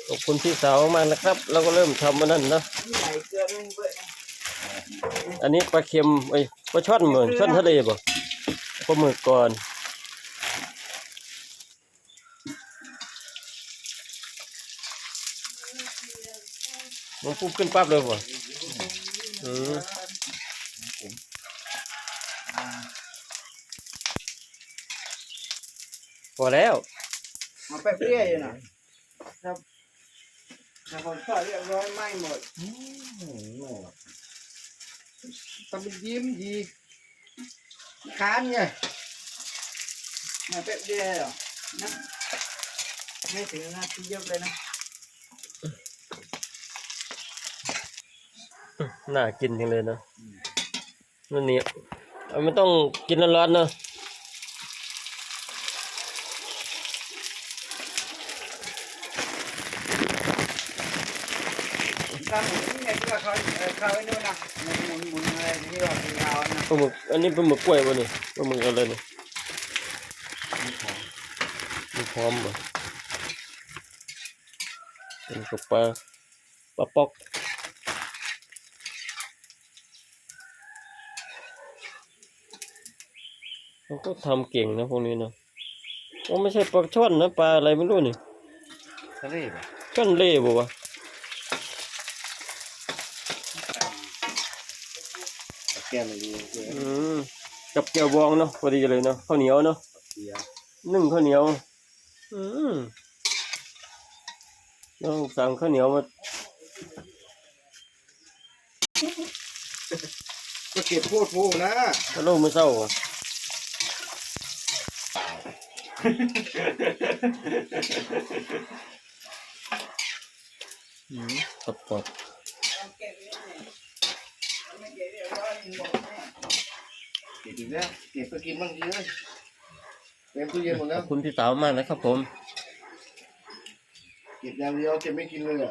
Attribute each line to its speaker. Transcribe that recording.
Speaker 1: ขอบคุณพี่สาวมากนะครับเราก็เริ่มทำมานั่นนะอันนี้ปลาเค็มปลาช่อนเหมือนช่อนทะเลป่ะปลาหมึกก่อนมันปุ๊บขึ้นปั๊บเลยป่ะพอแล้ว
Speaker 2: มาไปเปรี้ยอยู่นะครับถ้าคนทอดเรียบร้อยไหม้หมดทำเป็นยิ้มดีค้านไงมาเป๊ะเดียวหรอนะไม่ถึงนาทีเยอะเลยนะ
Speaker 1: น่ากินจังเลยนะนั่นนี่ไม่ต้องกินร้อนๆเนอะ
Speaker 2: ทำเหมือนไงที่ว่าเขาไอ้นู่นนะหมุนอะไรที่ว่าเป็นยาวนะ
Speaker 1: ปลาหมึกอันนี้ปลาหมึกกล้วยป่ะนี่ปลาหมึกอะไรนี่มีพร้อมป่ะเป็นกับปลาป๊อกเขาก็ทำเก่งนะพวกนี้นะโอ้ไม่ใช่ปลาช่อนนะปลาอะไรไม่รู้นี่
Speaker 2: ทะเลป่ะ
Speaker 1: ช่อนเล่บ่วะ
Speaker 2: แก้มดี
Speaker 1: กับแก้วบองเนาะพอดีเลยเนาะข้าวเหนียวเนาะนึ่งข้าวเหนียวต้องสั่งข้าวเหนียวมา
Speaker 2: ก็เก็บพูดนะ
Speaker 1: ข้าวโลไม่เศร้าอ่ะปอด
Speaker 2: เก็บอีกแล้วเก็บไปกินบ้างดีเลยเต็มตู้เย็นหมดแล้ว
Speaker 1: ขอบคุณพี่สาวมากนะครับผม
Speaker 2: เก็บอย่างเดียวเก็บไม่กินเลยอ่ะ